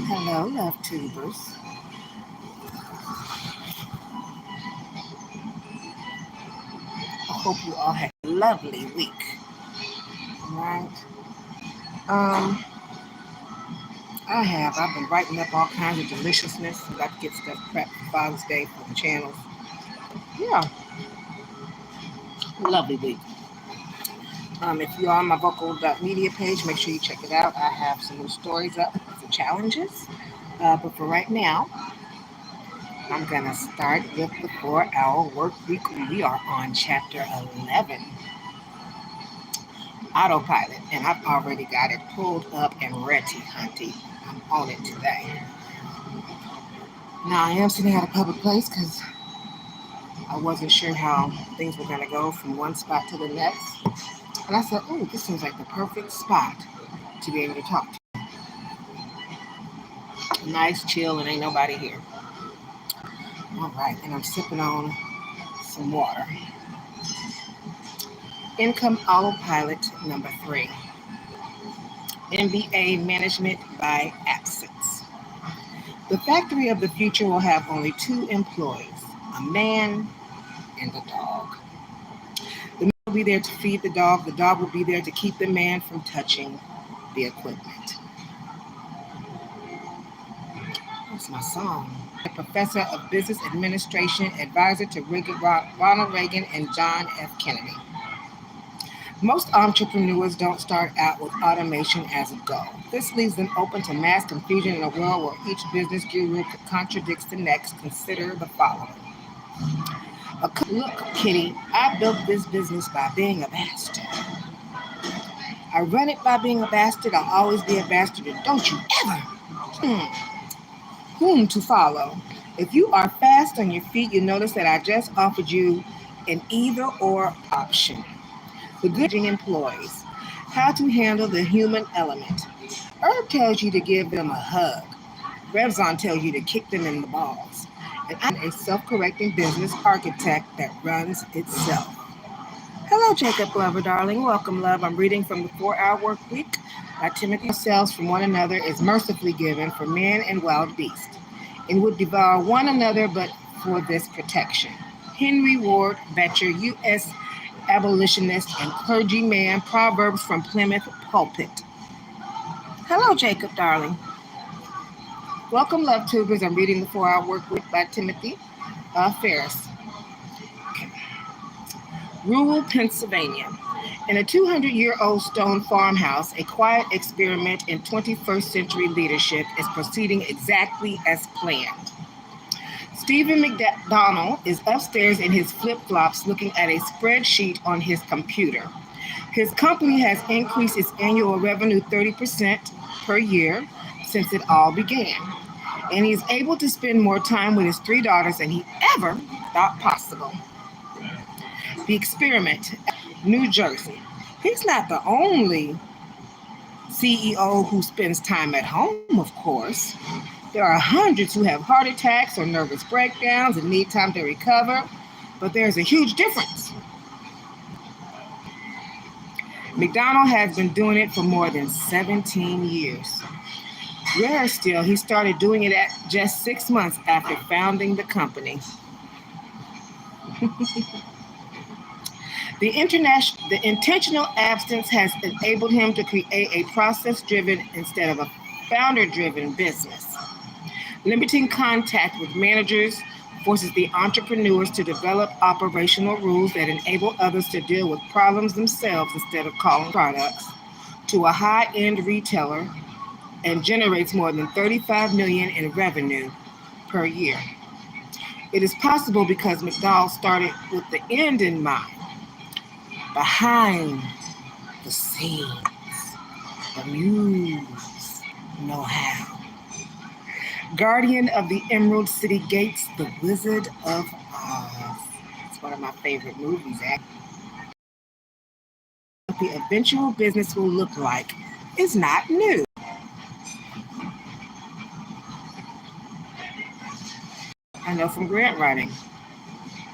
Hello, love tubers. I hope you all had a lovely week. Right? Um, I've been writing up all kinds of deliciousness. I'm about to get stuff prepped for Father's Day for the channels. Yeah, lovely week. If you're on my vocal.media page, make sure you check it out. I have some new stories up for challenges. But for right now, I'm going to start with the 4-hour work week. We are on chapter 11. Autopilot, and I've already got it pulled up and ready, hunty. I'm on it today. Now I am sitting at a public place because I wasn't sure how things were going to go from one spot to the next. And I said, oh, this seems like the perfect spot to be able to talk to. Nice, chill, and ain't nobody here. All right, and I'm sipping on some water. Income Autopilot number 3. MBA Management by Absence. The factory of the future will have only 2 employees, a man and a dog. The man will be there to feed the dog. The dog will be there to keep the man from touching the equipment. That's my song. A professor of business administration, advisor to Ronald Reagan and John F. Kennedy. Most entrepreneurs don't start out with automation as a goal. This leaves them open to mass confusion in a world where each business guru contradicts the next. Consider the following. Look, Kitty, I built this business by being a bastard. I run it by being a bastard. I'll always be a bastard. And don't you ever whom to follow. If you are fast on your feet, you notice that I just offered you an either or option. The good employees. How to handle the human element. Herb tells you to give them a hug. Revzon tells you to kick them in the balls. And I'm a self-correcting business architect that runs itself. Hello, Jacob Glover, darling. Welcome, love. I'm reading from the 4-Hour Work Week by Timothy. Ourselves from one another is mercifully given for man and wild beast, and would devour one another but for this protection. Henry Ward Beecher, U.S. abolitionist and clergyman, Proverbs from Plymouth Pulpit. Hello, Jacob, darling. Welcome, love tubers. I'm reading the 4-Hour Work Week by Timothy Ferriss. Rural Pennsylvania. In a 200-year-old stone farmhouse, a quiet experiment in 21st century leadership is proceeding exactly as planned. Stephen McDonald is upstairs in his flip-flops looking at a spreadsheet on his computer. His company has increased its annual revenue 30% per year since it all began. And he's able to spend more time with his 3 daughters than he ever thought possible. The experiment, New Jersey. He's not the only CEO who spends time at home, of course. There are hundreds who have heart attacks or nervous breakdowns and need time to recover, but there's a huge difference. McDonald has been doing it for more than 17 years. Rarer still, he started doing it at just 6 months after founding the company. The intentional absence has enabled him to create a process-driven instead of a founder-driven business. Limiting contact with managers forces the entrepreneurs to develop operational rules that enable others to deal with problems themselves instead of calling products to a high-end retailer and generates more than $35 million in revenue per year. It is possible because McDonald started with the end in mind. Behind the scenes, the muse know-how. Guardian of the Emerald City Gates, The Wizard of Oz. It's one of my favorite movies. What the eventual business will look like is not new. I know from grant writing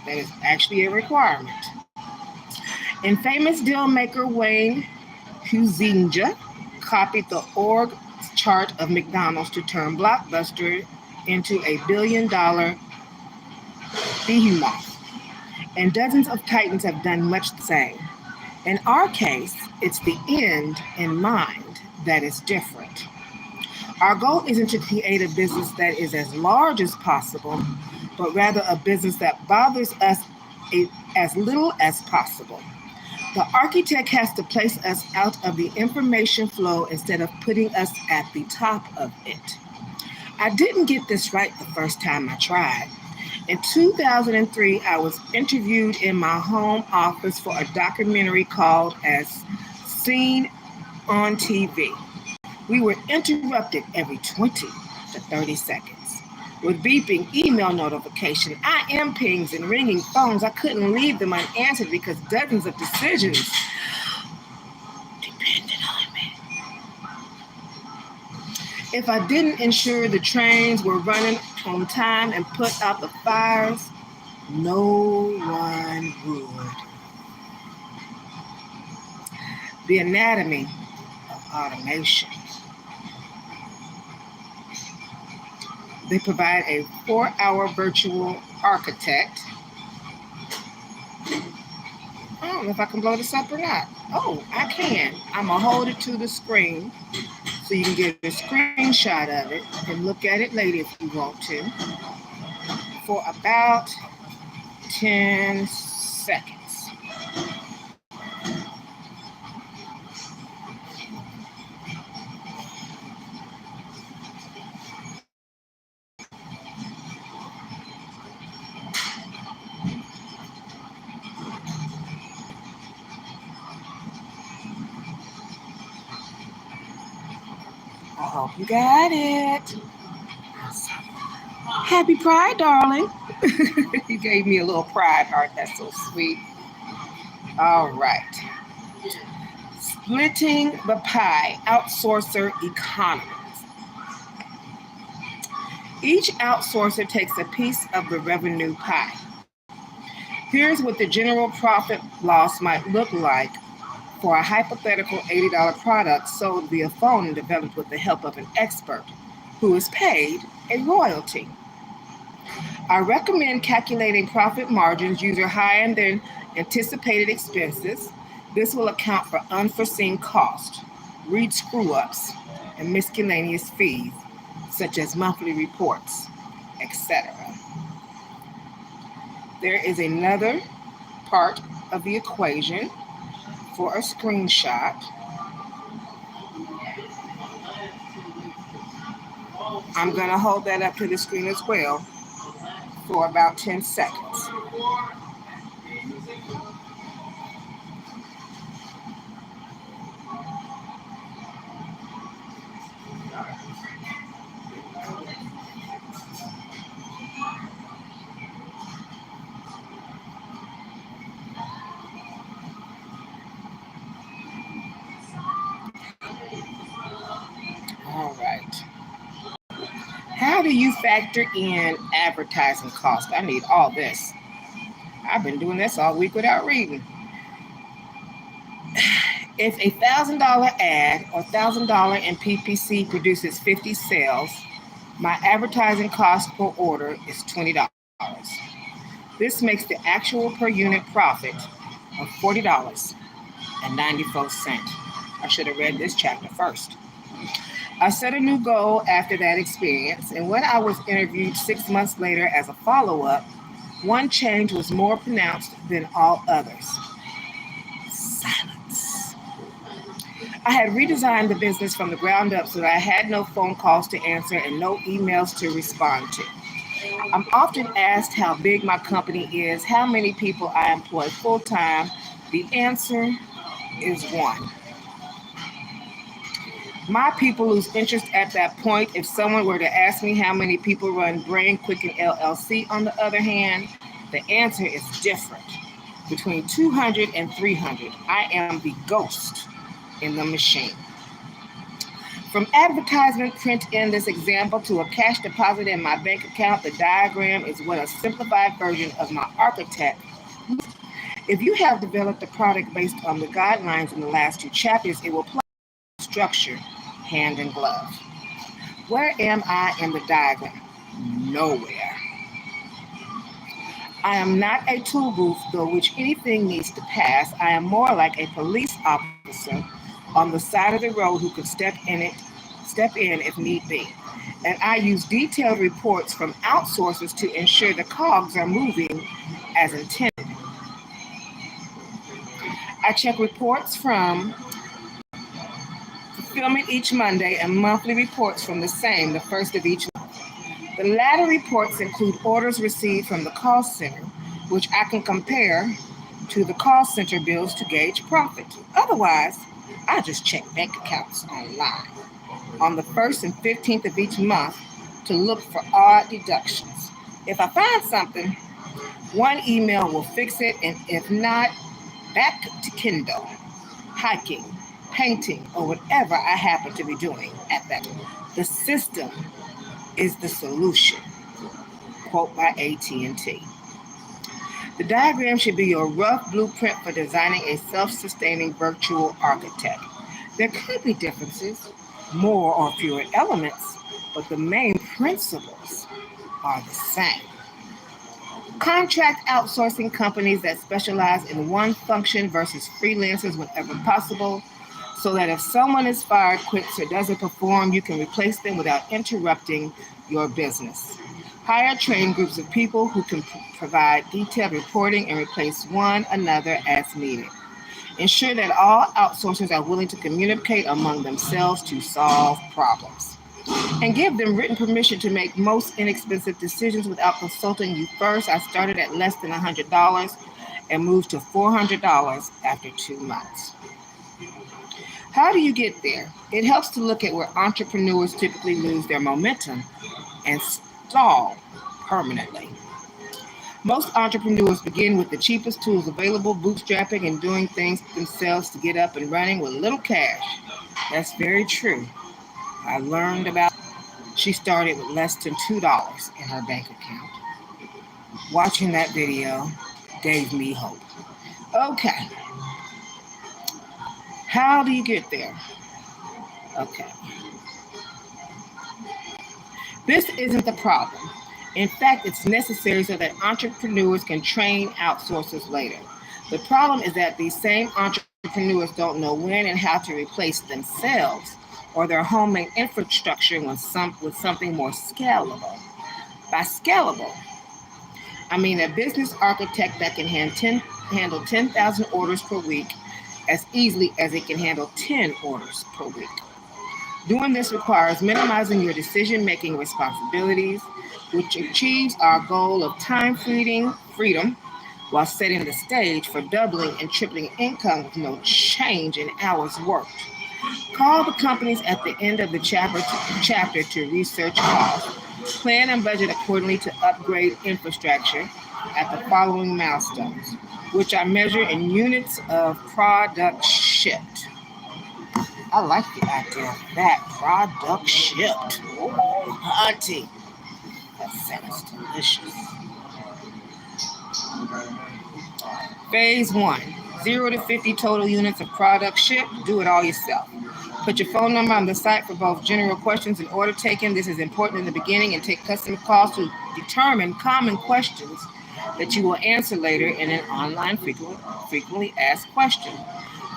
that is actually a requirement. And famous deal maker Wayne Huizinga copied the org chart of McDonald's to turn Blockbuster into a billion-dollar behemoth, and dozens of titans have done much the same. In our case, it's the end in mind that is different. Our goal isn't to create a business that is as large as possible, but rather a business that bothers us as little as possible. The architect has to place us out of the information flow instead of putting us at the top of it. I didn't get this right the first time I tried. In 2003, I was interviewed in my home office for a documentary called As Seen on TV. We were interrupted every 20 to 30 seconds with beeping email notification, IM pings, and ringing phones. I couldn't leave them unanswered because dozens of decisions depended on me. If I didn't ensure the trains were running on time and put out the fires, no one would. The anatomy of automation. They provide a 4-hour virtual architect. I don't know if I can blow this up or not. Oh, I can. I'm going to hold it to the screen so you can get a screenshot of it and look at it later if you want to for about 10 seconds. I hope you got it. Happy Pride, darling. You gave me a little pride heart. That's so sweet. All right. Splitting the pie, outsourcer economies. Each outsourcer takes a piece of the revenue pie. Here's what the general profit loss might look like for a hypothetical $80 product sold via phone and developed with the help of an expert who is paid a royalty. I recommend calculating profit margins using higher than anticipated expenses. This will account for unforeseen costs, read screw-ups, and miscellaneous fees, such as monthly reports, etc. There is another part of the equation for a screenshot. I'm going to hold that up to the screen as well for about 10 seconds. All right. How do you factor in advertising costs? I need all this. I've been doing this all week without reading. If a $1,000 ad or $1,000 in PPC produces 50 sales, my advertising cost per order is $20. This makes the actual per unit profit of $40.94. I should have read this chapter first. I set a new goal after that experience, and when I was interviewed 6 months later as a follow-up, one change was more pronounced than all others. Silence. I had redesigned the business from the ground up so that I had no phone calls to answer and no emails to respond to. I'm often asked how big my company is, how many people I employ full-time. The answer is one. My people lose interest at that point. If someone were to ask me how many people run Brain Quicken LLC, on the other hand, the answer is different. Between 200 and 300, I am the ghost in the machine. From advertisement print in this example to a cash deposit in my bank account, the diagram is what a simplified version of my architect. If you have developed a product based on the guidelines in the last two chapters, it will play structure hand in glove. Where am I in the diagram? Nowhere. I am not a tool booth through which anything needs to pass. I am more like a police officer on the side of the road who could step in if need be. And I use detailed reports from outsourcers to ensure the cogs are moving as intended. I check reports from fulfillment each Monday and monthly reports from the same the first of each month. The latter reports include orders received from the call center, which I can compare to the call center bills to gauge profit. Otherwise, I just check bank accounts online on the 1st and 15th of each month to look for odd deductions. If I find something, one email will fix it, and if not, back to Kindle, hiking, painting, or whatever I happen to be doing at that time. The system is the solution. Quote by AT&T. The diagram should be your rough blueprint for designing a self-sustaining virtual architect. There could be differences, more or fewer elements, but the main principles are the same. Contract outsourcing companies that specialize in one function versus freelancers whenever possible, so that if someone is fired, quits, or doesn't perform, you can replace them without interrupting your business. Hire trained groups of people who can provide detailed reporting and replace one another as needed. Ensure that all outsourcers are willing to communicate among themselves to solve problems. And give them written permission to make most inexpensive decisions without consulting you first. I started at less than $100 and moved to $400 after 2 months. How do you get there? It helps to look at where entrepreneurs typically lose their momentum and stall permanently. Most entrepreneurs begin with the cheapest tools available, bootstrapping and doing things themselves to get up and running with little cash. That's very true. I learned about she started with less than $2 in her bank account. Watching that video gave me hope. Okay, how do you get there? Okay, this isn't the problem. In fact, it's necessary so that entrepreneurs can train outsourcers later. The problem is that these same entrepreneurs don't know when and how to replace themselves or their homemade infrastructure with something more scalable. By scalable, I mean a business architect that can handle 10,000 orders per week as easily as it can handle 10 orders per week. Doing this requires minimizing your decision-making responsibilities, which achieves our goal of time freedom while setting the stage for doubling and tripling income with no change in hours worked. Call the companies at the end of the chapter to research costs. Plan and budget accordingly to upgrade infrastructure at the following milestones, which are measured in units of product shipped. I like the idea of that. Product shipped. Oh, auntie. That sounds delicious. Phase 1. 0 to 50 total units of product shipped. Do it all yourself. Put your phone number on the site for both general questions and order taking. This is important in the beginning, and take customer calls to determine common questions that you will answer later in an online frequently asked question.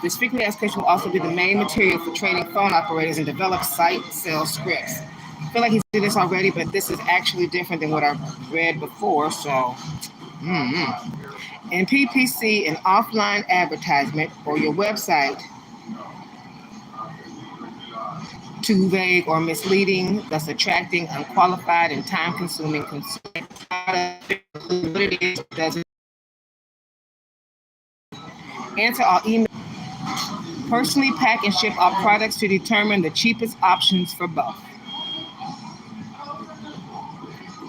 This frequently asked question will also be the main material for training phone operators and develop site sales scripts. I feel like he's did this already, but this is actually different than what I've read before, so in PPC, an offline advertisement or your website too vague or misleading, thus attracting unqualified and time-consuming consumers. What it is, doesn't answer all emails. Personally pack and ship all products to determine the cheapest options for both.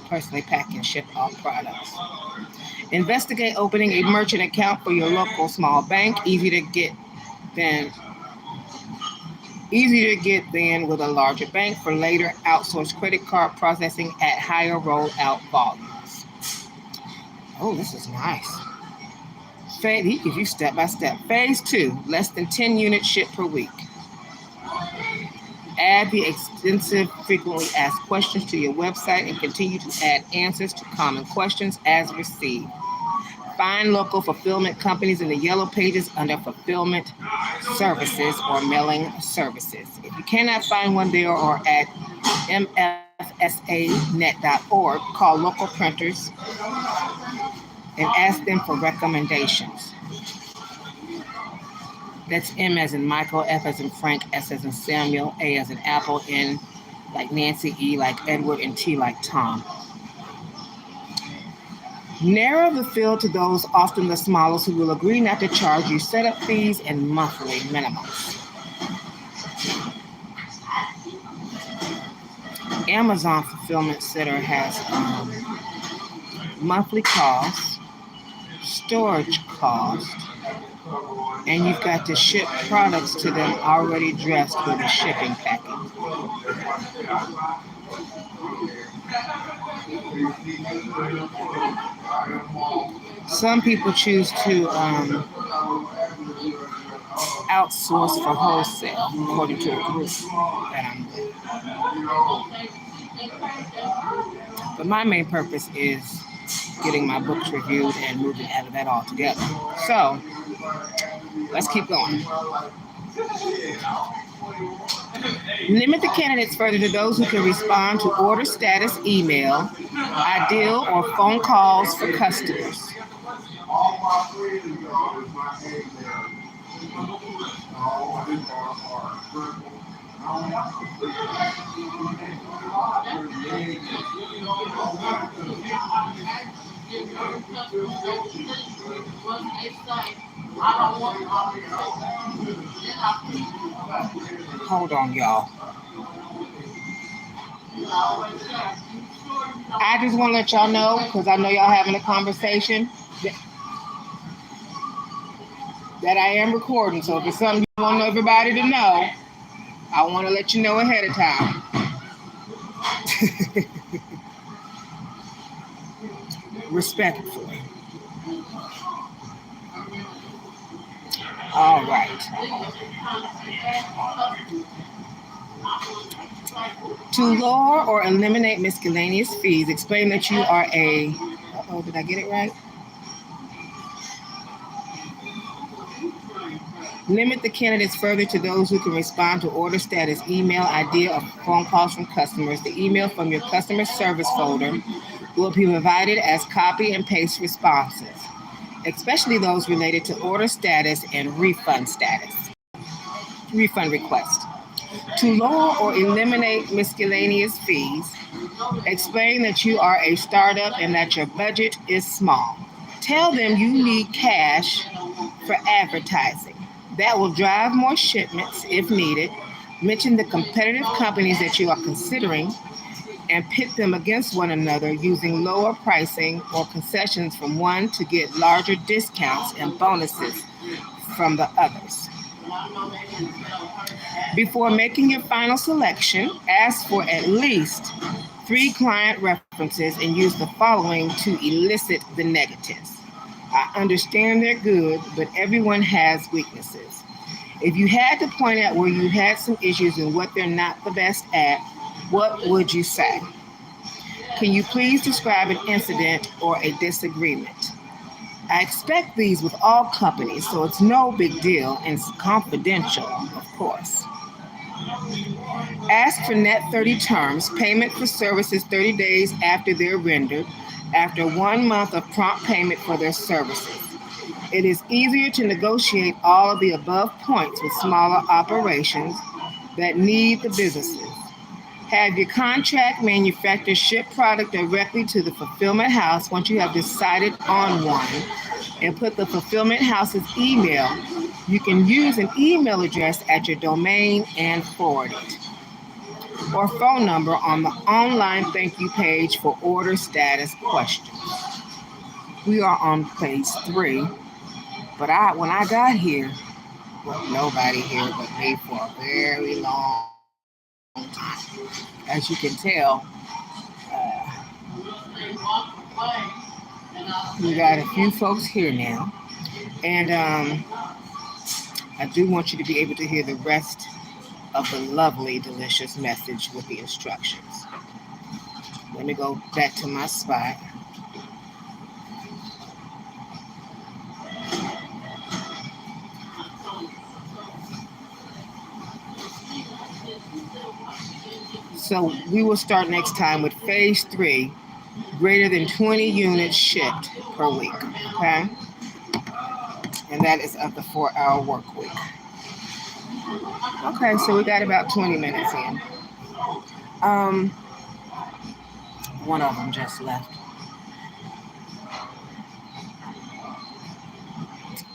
Personally pack and ship all products. Investigate opening a merchant account for your local small bank. Easy to get then with a larger bank for later outsourced credit card processing at higher rollout volumes. Oh, this is nice. He gives you step by step. Phase 2, less than 10 units shipped per week. Add the extensive frequently asked questions to your website and continue to add answers to common questions as received. Find local fulfillment companies in the yellow pages under fulfillment services or mailing services. If you cannot find one there or at mfsanet.org, call local printers and ask them for recommendations. That's M as in Michael, F as in Frank, S as in Samuel, A as in Apple, N like Nancy, E like Edward, and T like Tom. Narrow the field to those, often the smallest, who will agree not to charge you setup fees and monthly minimums. Amazon Fulfillment Center has monthly costs, storage costs, and you've got to ship products to them already dressed with a shipping package. Some people choose to outsource for wholesale, according to a group that I'm with. But my main purpose is getting my books reviewed and moving out of that altogether. So let's keep going. Limit the candidates further to those who can respond to order status email, ideal, or phone calls for customers. Hold on, y'all. I just want to let y'all know, because I know y'all having a conversation, that I am recording. So if it's something you want everybody to know, I want to let you know ahead of time. Respectfully. All right. To lower or eliminate miscellaneous fees, explain that you are a... Uh-oh, did I get it right? Limit the candidates further to those who can respond to order status, email, idea, or phone calls from customers. The email from your customer service folder will be provided as copy and paste responses, especially those related to order status and refund request. To lower or eliminate miscellaneous fees, explain that you are a startup and that your budget is small. Tell them you need cash for advertising. That will drive more shipments if needed. Mention the competitive companies that you are considering and pit them against one another using lower pricing or concessions from one to get larger discounts and bonuses from the others. Before making your final selection, ask for at least 3 client references and use the following to elicit the negatives. I understand they're good, but everyone has weaknesses. If you had to point out where you had some issues and what they're not the best at, what would you say? Can you please describe an incident or a disagreement? I expect these with all companies, so it's no big deal and it's confidential, of course. Ask for net 30 terms, payment for services 30 days after they're rendered, after 1 month of prompt payment for their services. It is easier to negotiate all of the above points with smaller operations that need the businesses. Have your contract manufacturer ship product directly to the fulfillment house once you have decided on one, and put the fulfillment house's email. You can use an email address at your domain and forward it, or phone number on the online thank you page for order status questions. We are on page 3, but when I got here, well, nobody here but me for a very long time. As you can tell, we got a few folks here now, and I do want you to be able to hear the rest of the lovely, delicious message with the instructions. Let me go back to my spot. So we will start next time with phase 3, greater than 20 units shipped per week. Okay? And that is of the 4-hour work week. Okay, so we got about 20 minutes in. One of them just left.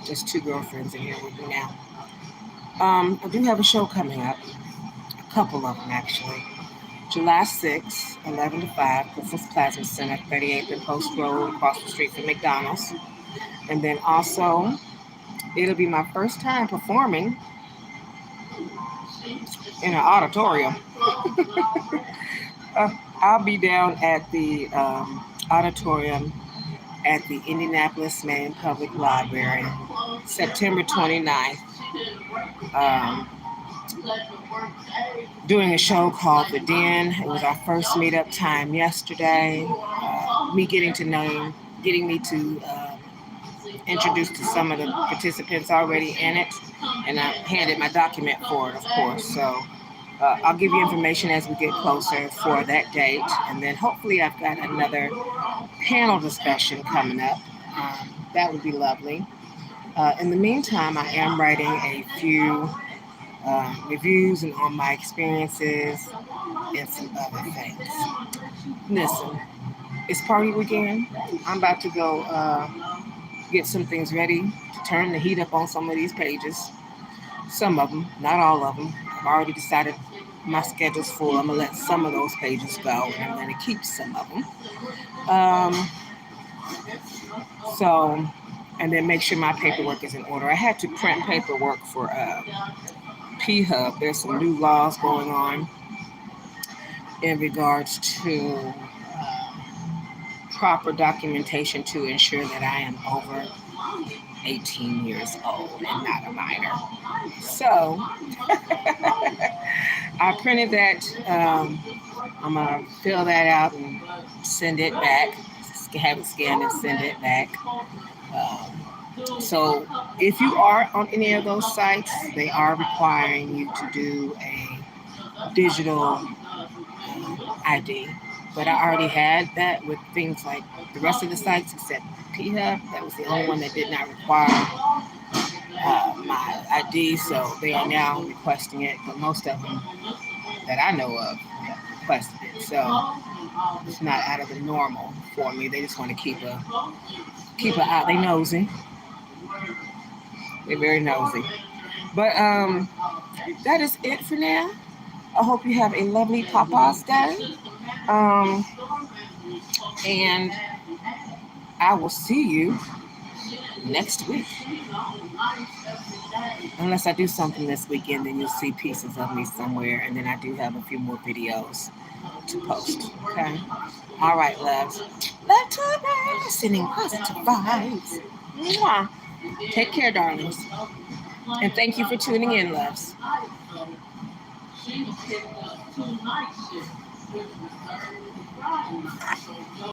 Just 2 girlfriends in here with me now. I do have a show coming up. A couple of them, actually. July 6th, 11 to 5, Christmas Plasma Center, 38th and Post Road, across the street from McDonald's. And then also, it'll be my first time performing in an auditorium. I'll be down at the auditorium at the Indianapolis Main Public Library, September 29th, doing a show called The Den. It was our first meetup time yesterday. Me getting me to introduced to some of the participants already in it, and I handed my document for it, of course. So I'll give you information as we get closer for that date, and then hopefully I've got another panel discussion coming up. That would be lovely. In the meantime, I am writing a few reviews and on my experiences and some other things. Listen, it's party weekend. I'm about to go get some things ready to turn the heat up on some of these pages. Some of them, not all of them. I've already decided my schedule's full. I'm going to let some of those pages go, and I'm going to keep some of them. And then make sure my paperwork is in order. I had to print paperwork for P-Hub. There's some new laws going on in regards to proper documentation to ensure that I am over 18 years old and not a minor. So I printed that. I'm going to fill that out and send it back, have it scanned and send it back. So if you are on any of those sites, they are requiring you to do a digital ID. But I already had that with things like the rest of the sites except P-Hub. That was the only one that did not require my ID, so they are now requesting it. But most of them that I know of requested it, so it's not out of the normal for me. They just want to keep an eye. They nosy. They're very nosy. But that is it for now. I hope you have a lovely Papa's Day. And I will see you next week. Unless I do something this weekend, then you'll see pieces of me somewhere. And then I do have a few more videos to post. Okay? All right, loves. Love to you. Sending positive vibes. Mwah. Take care, darlings. And thank you for tuning in, loves.